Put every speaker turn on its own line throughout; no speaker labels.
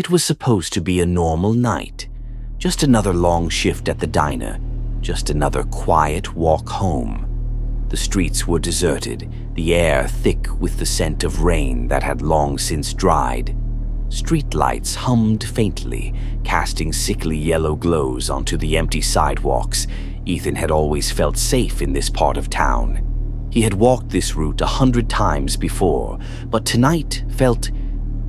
It was supposed to be a normal night. Just another long shift at the diner. Just another quiet walk home. The streets were deserted, the air thick with the scent of rain that had long since dried. Street lights hummed faintly, casting sickly yellow glows onto the empty sidewalks. Ethan had always felt safe in this part of town. He had walked this route 100 times before, but tonight felt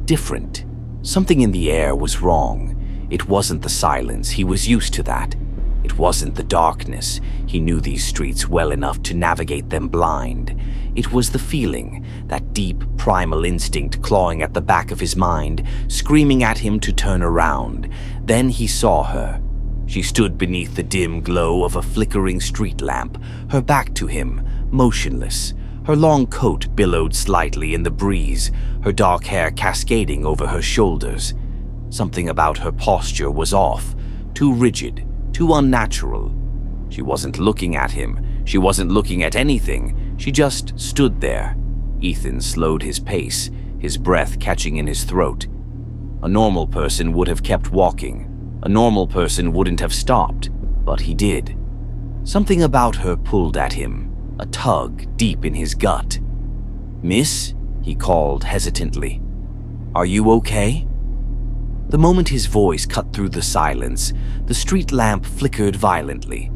different. Something in the air was wrong. It wasn't the silence, he was used to that. It wasn't the darkness, he knew these streets well enough to navigate them blind. It was the feeling, that deep, primal instinct clawing at the back of his mind, screaming at him to turn around. Then he saw her. She stood beneath the dim glow of a flickering street lamp, her back to him, motionless. Her long coat billowed slightly in the breeze, her dark hair cascading over her shoulders. Something about her posture was off, too rigid, too unnatural. She wasn't looking at him. She wasn't looking at anything. She just stood there. Ethan slowed his pace, his breath catching in his throat. A normal person would have kept walking. A normal person wouldn't have stopped, but he did. Something about her pulled at him, a tug deep in his gut. "Miss?" he called hesitantly. "Are you okay?" The moment his voice cut through the silence, the street lamp flickered violently.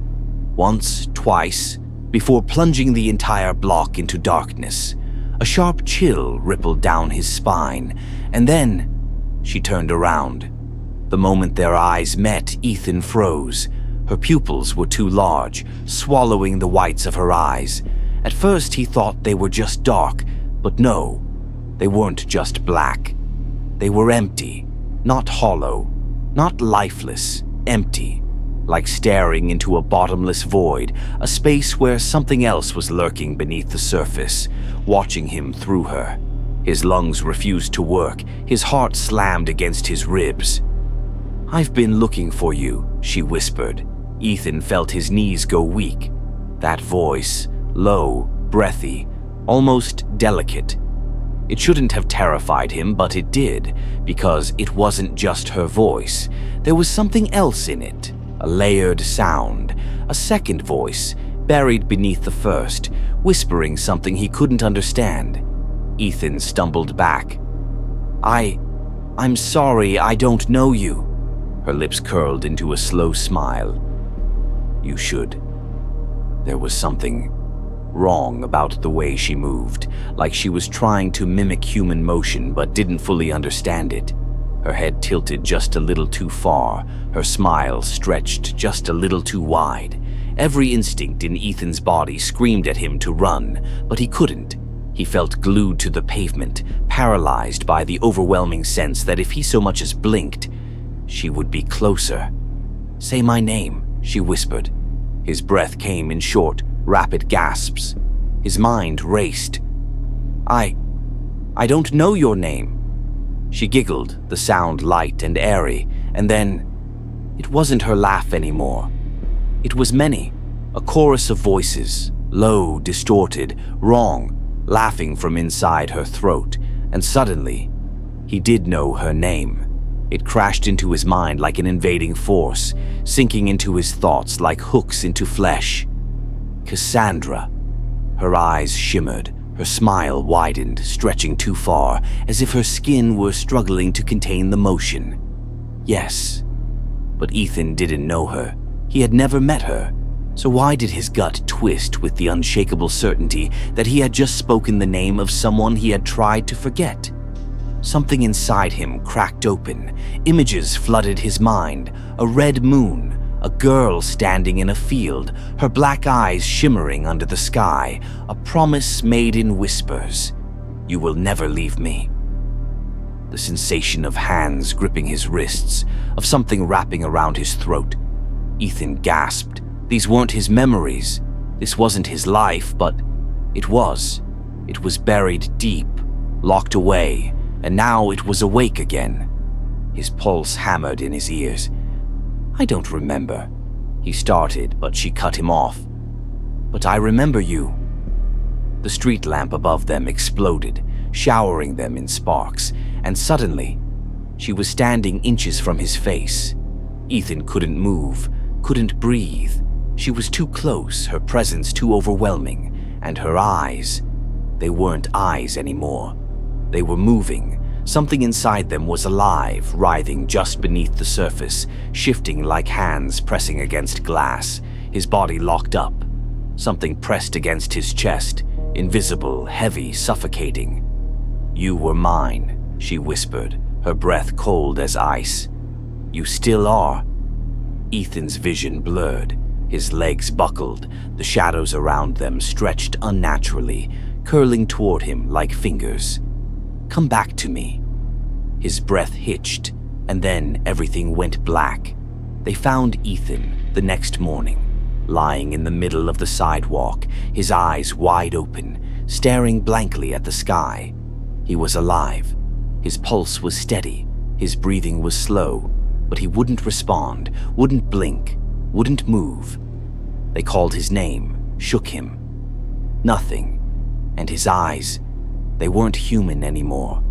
Once, twice, before plunging the entire block into darkness. A sharp chill rippled down his spine, and then she turned around. The moment their eyes met, Ethan froze. Her pupils were too large, swallowing the whites of her eyes. At first he thought they were just dark, but no, they weren't just black. They were empty. Not hollow, not lifeless, empty, like staring into a bottomless void, a space where something else was lurking beneath the surface, watching him through her. His lungs refused to work, his heart slammed against his ribs. "I've been looking for you," she whispered. Ethan felt his knees go weak. That voice, low, breathy, almost delicate. It shouldn't have terrified him, but it did, because it wasn't just her voice. There was something else in it, a layered sound, a second voice, buried beneath the first, whispering something he couldn't understand. Ethan stumbled back. I'm sorry, I don't know you." Her lips curled into a slow smile. "You should." There was something wrong about the way she moved, like she was trying to mimic human motion but didn't fully understand it. Her head tilted just a little too far, her smile stretched just a little too wide. Every instinct in Ethan's body screamed at him to run, but he couldn't. He felt glued to the pavement, paralyzed by the overwhelming sense that if he so much as blinked, she would be closer. "Say my name," she whispered. His breath came in short, rapid gasps. His mind raced. I don't know your name." She giggled, the sound light and airy, and then it wasn't her laugh anymore. It was many, a chorus of voices, low, distorted, wrong, laughing from inside her throat, and suddenly, he did know her name. It crashed into his mind like an invading force, sinking into his thoughts like hooks into flesh. Cassandra. Her eyes shimmered, her smile widened, stretching too far, as if her skin were struggling to contain the motion. Yes, but Ethan didn't know her. He had never met her. So why did his gut twist with the unshakable certainty that he had just spoken the name of someone he had tried to forget? Something inside him cracked open. Images flooded his mind. A red moon, a girl standing in a field, her black eyes shimmering under the sky, a promise made in whispers. "You will never leave me." The sensation of hands gripping his wrists, of something wrapping around his throat. Ethan gasped. These weren't his memories. This wasn't his life, but it was. It was buried deep, locked away, and now it was awake again. His pulse hammered in his ears. "I don't remember," he started, but she cut him off. "But I remember you." The street lamp above them exploded, showering them in sparks, and suddenly, She was standing inches from his face. Ethan couldn't move, couldn't breathe. She was too close, her presence too overwhelming, and her eyes, they weren't eyes anymore. They were moving. Something inside them was alive, writhing just beneath the surface, shifting like hands pressing against glass, his body locked up. Something pressed against his chest, invisible, heavy, suffocating. "You were mine," she whispered, her breath cold as ice. "You still are." Ethan's vision blurred. His legs buckled, the shadows around them stretched unnaturally, curling toward him like fingers. "Come back to me." His breath hitched, and then everything went black. They found Ethan the next morning, lying in the middle of the sidewalk, his eyes wide open, staring blankly at the sky. He was alive. His pulse was steady, his breathing was slow, but he wouldn't respond, wouldn't blink, wouldn't move. They called his name, shook him. Nothing. And his eyes, they weren't human anymore.